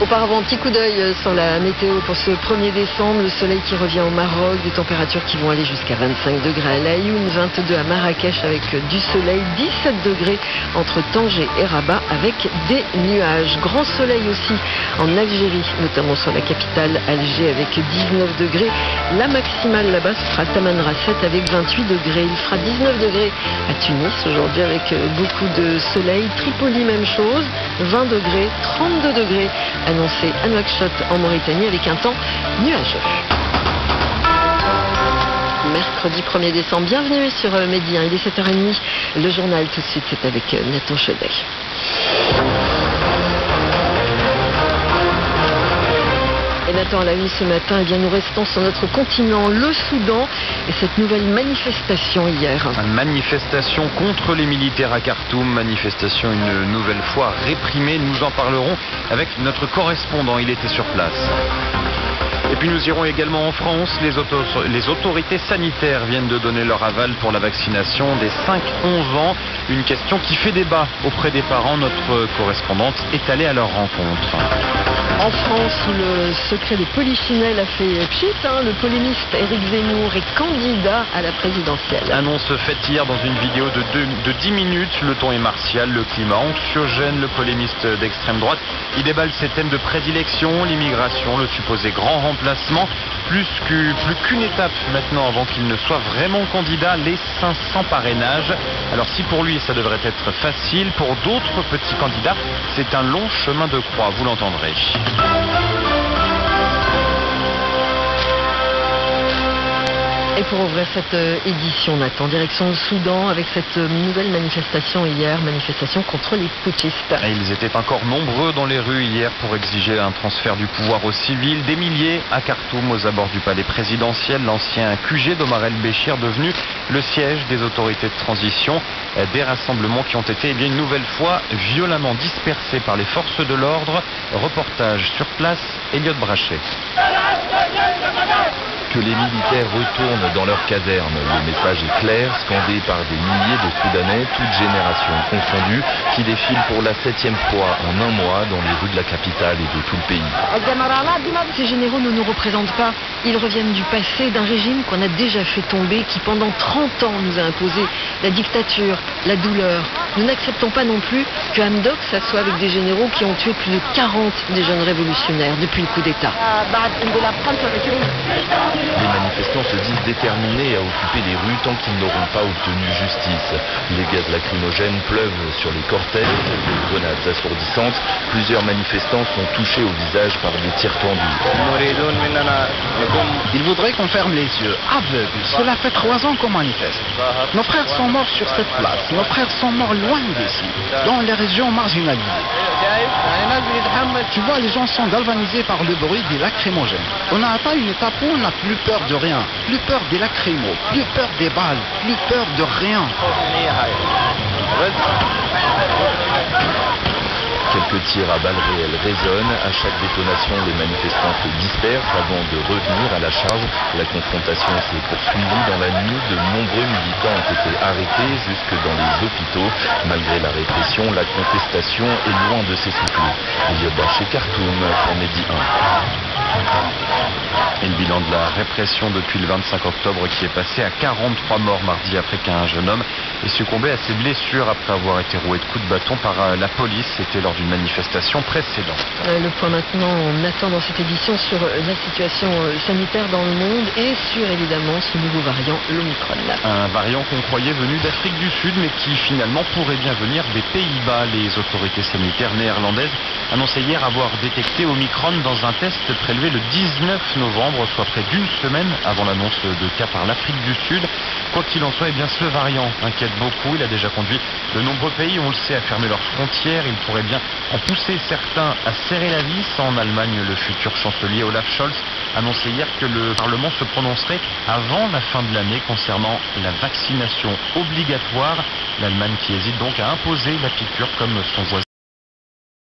Auparavant, petit coup d'œil sur la météo pour ce 1er décembre. Le soleil qui revient au Maroc, des températures qui vont aller jusqu'à 25 degrés à Layoun, 22 à Marrakech avec du soleil, 17 degrés entre Tanger et Rabat avec des nuages. Grand soleil aussi en Algérie, notamment sur la capitale Alger avec 19 degrés. La maximale là-bas sera Tamanrasset avec 28 degrés. Il fera 19 degrés à Tunis aujourd'hui avec beaucoup de soleil. Tripoli, même chose, 20 degrés, 32 degrés annoncé à Nouakchott en Mauritanie avec un temps nuageux. Mercredi 1er décembre, bienvenue sur Midi 1, il est 7h30. Le journal tout de suite, c'est avec Nathan Chaudet. Et Nathan, à la une ce matin, eh bien, nous restons sur notre continent, le Soudan, et cette nouvelle manifestation hier. Une manifestation contre les militaires à Khartoum, manifestation une nouvelle fois réprimée. Nous en parlerons avec notre correspondant, il était sur place. Et puis nous irons également en France. Les autorités sanitaires viennent de donner leur aval pour la vaccination des 5-11 ans. Une question qui fait débat auprès des parents. Notre correspondante est allée à leur rencontre. En France, où le secret de Polichinelle a fait pchit, le polémiste Éric Zemmour est candidat à la présidentielle. Annonce faite hier dans une vidéo de 10 minutes. Le ton est martial, le climat anxiogène. Le polémiste d'extrême droite, il déballe ses thèmes de prédilection, l'immigration, le supposé grand remplacement. Plus qu'une étape maintenant avant qu'il ne soit vraiment candidat, les 500 parrainages. Alors si pour lui ça devrait être facile, pour d'autres petits candidats, c'est un long chemin de croix, vous l'entendrez. Et pour ouvrir cette édition, Nathan, direction le Soudan avec cette nouvelle manifestation hier, manifestation contre les putschistes. Et ils étaient encore nombreux dans les rues hier pour exiger un transfert du pouvoir aux civils. Des milliers à Khartoum, aux abords du palais présidentiel, l'ancien QG d'Omar el-Béchir devenu le siège des autorités de transition. Des rassemblements qui ont été une nouvelle fois violemment dispersés par les forces de l'ordre. Reportage sur place, Elliot Brachet. Que les militaires retournent dans leur caserne. Le message est clair, scandé par des milliers de Soudanais, toutes générations confondues, qui défilent pour la 7e fois en un mois dans les rues de la capitale et de tout le pays. Ces généraux ne nous représentent pas. Ils reviennent du passé, d'un régime qu'on a déjà fait tomber, qui pendant 30 ans nous a imposé la dictature, la douleur. Nous n'acceptons pas non plus que Hamdok s'assoie avec des généraux qui ont tué plus de 40 des jeunes révolutionnaires depuis le coup d'État. Les manifestants se disent déterminés à occuper les rues tant qu'ils n'auront pas obtenu justice. Les gaz lacrymogènes pleuvent sur les cortèges, des grenades assourdissantes. Plusieurs manifestants sont touchés au visage par des tirs tendus. Ils voudraient qu'on ferme les yeux, aveugles. Cela fait 3 ans qu'on manifeste. Nos frères sont morts sur cette place. Nos frères sont morts loin d'ici, dans les régions marginalisées. Tu vois, les gens sont galvanisés par le bruit des lacrymogènes. On a atteint une étape où on n'a plus peur de rien, plus peur des lacrymos, plus peur des balles, plus peur de rien. Quelques tirs à balles réelles résonnent. À chaque détonation, les manifestants se dispersent avant de revenir à la charge. La confrontation s'est poursuivie dans la nuit. De nombreux militants ont été arrêtés jusque dans les hôpitaux. Malgré la répression, la contestation est loin de s'essouffler. Elliot Brachet, Khartoum, pour Midi 1. Et le bilan de la répression depuis le 25 octobre qui est passé à 43 morts mardi après qu'un jeune homme ait succombé à ses blessures après avoir été roué de coups de bâton par la police. C'était lors d'une manifestation précédente. Le point maintenant, on attend dans cette édition sur la situation sanitaire dans le monde et sur évidemment ce nouveau variant, l'Omicron. Un variant qu'on croyait venu d'Afrique du Sud mais qui finalement pourrait bien venir des Pays-Bas. Les autorités sanitaires néerlandaises annonçaient hier avoir détecté Omicron dans un test prélevé le 19 novembre, soit près d'une semaine avant l'annonce de cas par l'Afrique du Sud. Quoi qu'il en soit, ce variant inquiète beaucoup. Il a déjà conduit de nombreux pays, on le sait, à fermer leurs frontières. Il pourrait bien en pousser certains à serrer la vis. En Allemagne, le futur chancelier Olaf Scholz annonçait hier que le Parlement se prononcerait avant la fin de l'année concernant la vaccination obligatoire. L'Allemagne qui hésite donc à imposer la piqûre comme son voisin.